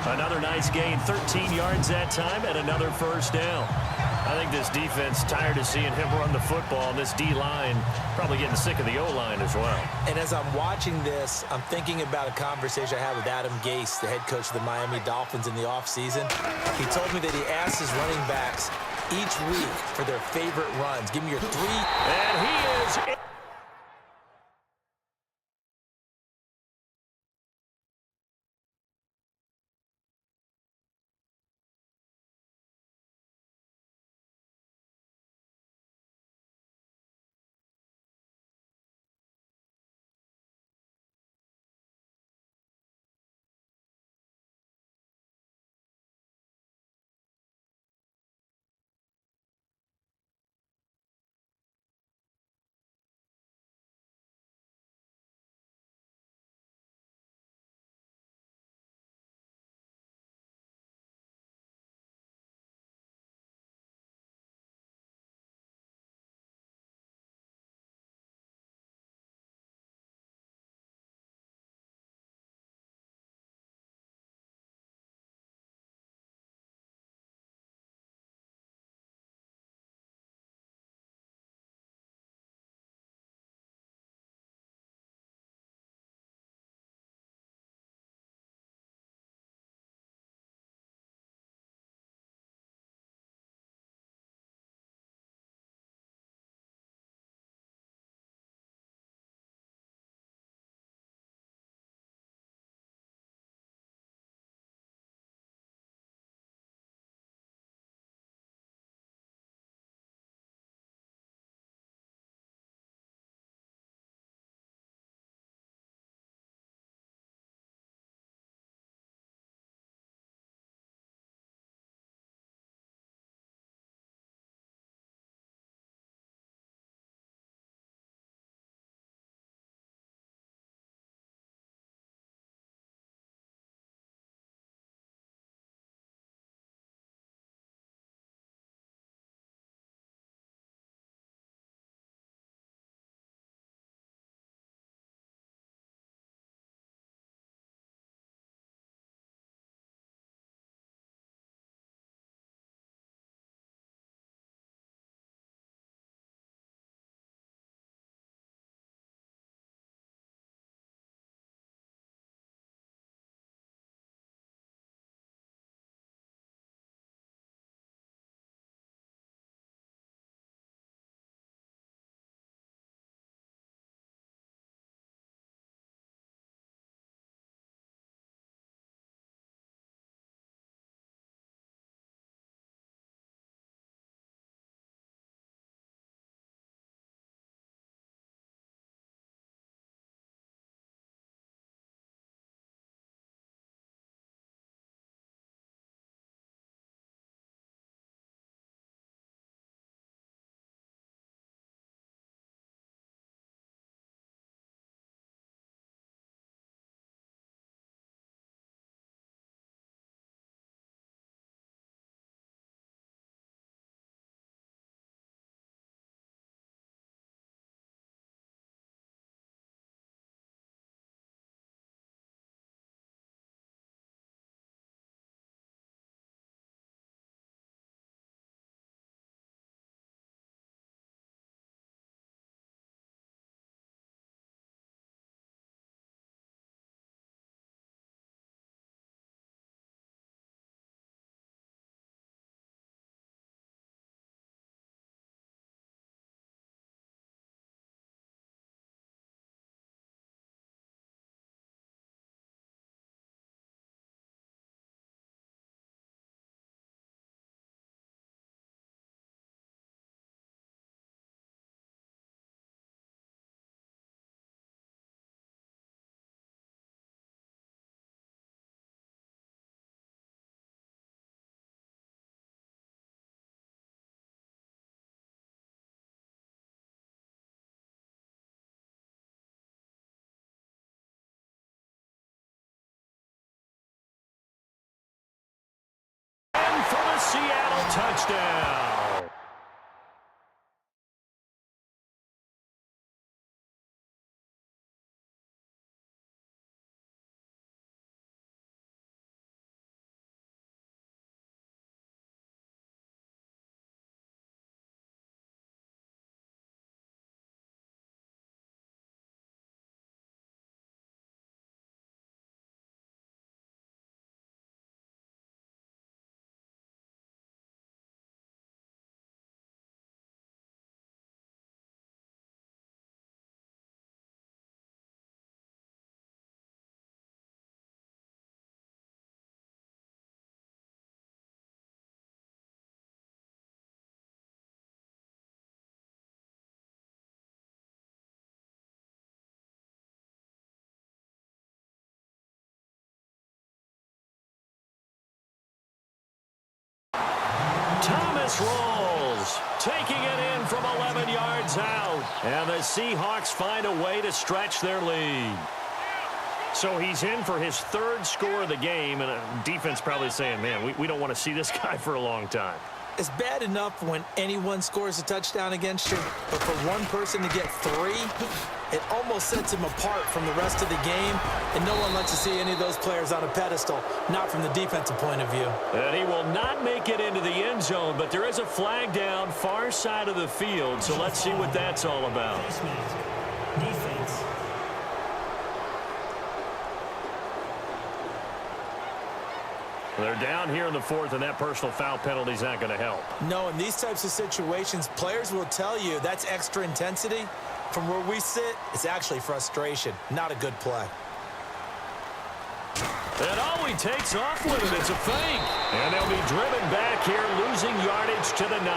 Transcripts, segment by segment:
Another nice gain, 13 yards that time, and another first down. I think this defense tired of seeing him run the football, and this D-line probably getting sick of the O-line as well. And as I'm watching this, I'm thinking about a conversation I had with Adam Gase, the head coach of the Miami Dolphins in the offseason. He told me that he asked his running backs each week for their favorite runs. Give me your three. And he is... for the Seattle touchdown. Thomas rolls, taking it in from 11 yards out. And the Seahawks find a way to stretch their lead. So he's in for his third score of the game, and defense probably saying, man, we don't want to see this guy for a long time. It's bad enough when anyone scores a touchdown against you, but for one person to get 3, it almost sets him apart from the rest of the game, and no one lets you see any of those players on a pedestal, not from the defensive point of view. And he will not make it into the end zone, but there is a flag down far side of the field, so let's see what that's all about. Defense. They're down here in the 4th, and that personal foul penalty is not going to help. No, in these types of situations, players will tell you that's extra intensity. From where we sit, it's actually frustration, not a good play. And he takes off with it. It's a fake. And they'll be driven back here, losing yardage to the 9.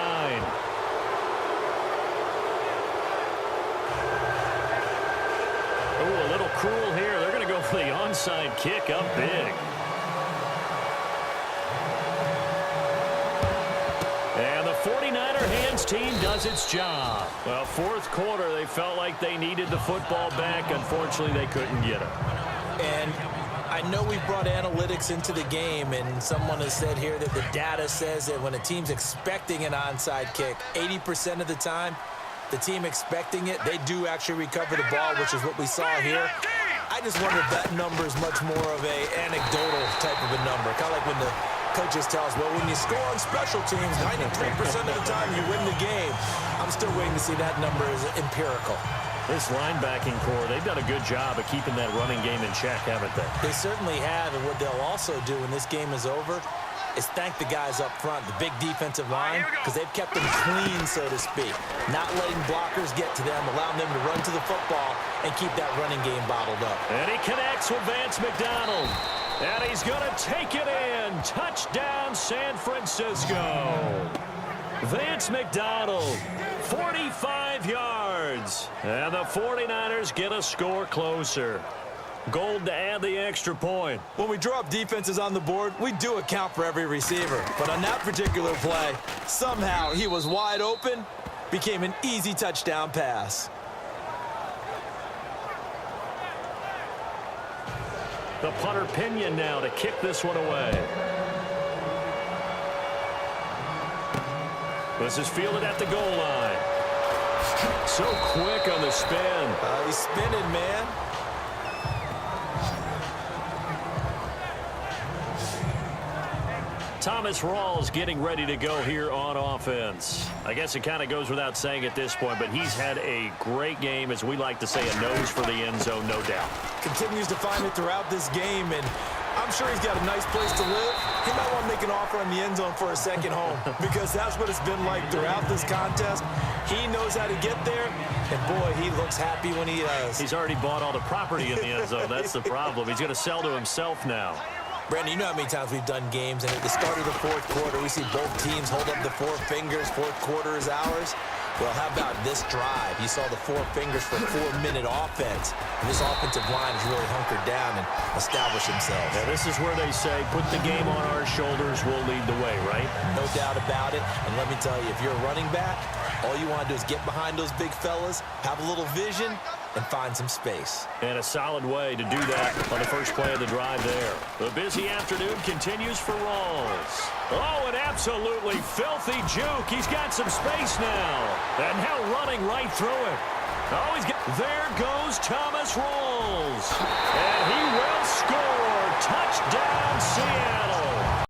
Oh, a little cruel here. They're going to go for the onside kick up big. And the 49er hands team does its job. Well, 4th quarter, they felt like they needed the football back. Unfortunately, they couldn't get it. And I know we brought analytics into the game, and someone has said here that the data says that when a team's expecting an onside kick, 80% of the time, the team expecting it, they do actually recover the ball, which is what we saw here. I just wonder if that number is much more of a anecdotal type of a number. Kind of like when the coaches tell us, well, when you score on special teams, 93% of the time you win the game. I'm still waiting to see that number is empirical. This linebacking core, they've done a good job of keeping that running game in check, haven't they? They certainly have, and what they'll also do when this game is over is thank the guys up front, the big defensive line, because they've kept them clean, so to speak. Not letting blockers get to them, allowing them to run to the football and keep that running game bottled up. And he connects with Vance McDonald. And he's going to take it in. Touchdown, San Francisco. Vance McDonald, 45 yards. And the 49ers get a score closer. Gold to add the extra point. When we draw up defenses on the board, we do account for every receiver. But on that particular play, somehow he was wide open, became an easy touchdown pass. The punter Pinion now to kick this one away. This is fielded at the goal line. So quick on the spin. He's spinning, man. Thomas Rawls getting ready to go here on offense. I guess it kind of goes without saying at this point, but he's had a great game, as we like to say, a nose for the end zone, no doubt. Continues to find it throughout this game, and I'm sure he's got a nice place to live. He might want to make an offer on the end zone for a second home, because that's what it's been like throughout this contest. He knows how to get there, and boy, he looks happy when he does. He's already bought all the property in the end zone. That's the problem. He's going to sell to himself now. Brandon, you know how many times we've done games, and at the start of the 4th quarter, we see both teams hold up the 4 fingers, 4th quarter is ours. Well, how about this drive? You saw the 4 fingers for 4-minute offense. And this offensive line has really hunkered down and established themselves. Yeah, this is where they say, put the game on our shoulders, we'll lead the way, right? No doubt about it. And let me tell you, if you're a running back, all you want to do is get behind those big fellas, have a little vision, and find some space. And a solid way to do that on the first play of the drive there. The busy afternoon continues for Rawls. Oh, an absolutely filthy juke. He's got some space now. And now running right through it. Oh, there goes Thomas Rawls. And he will score. Touchdown, Seattle.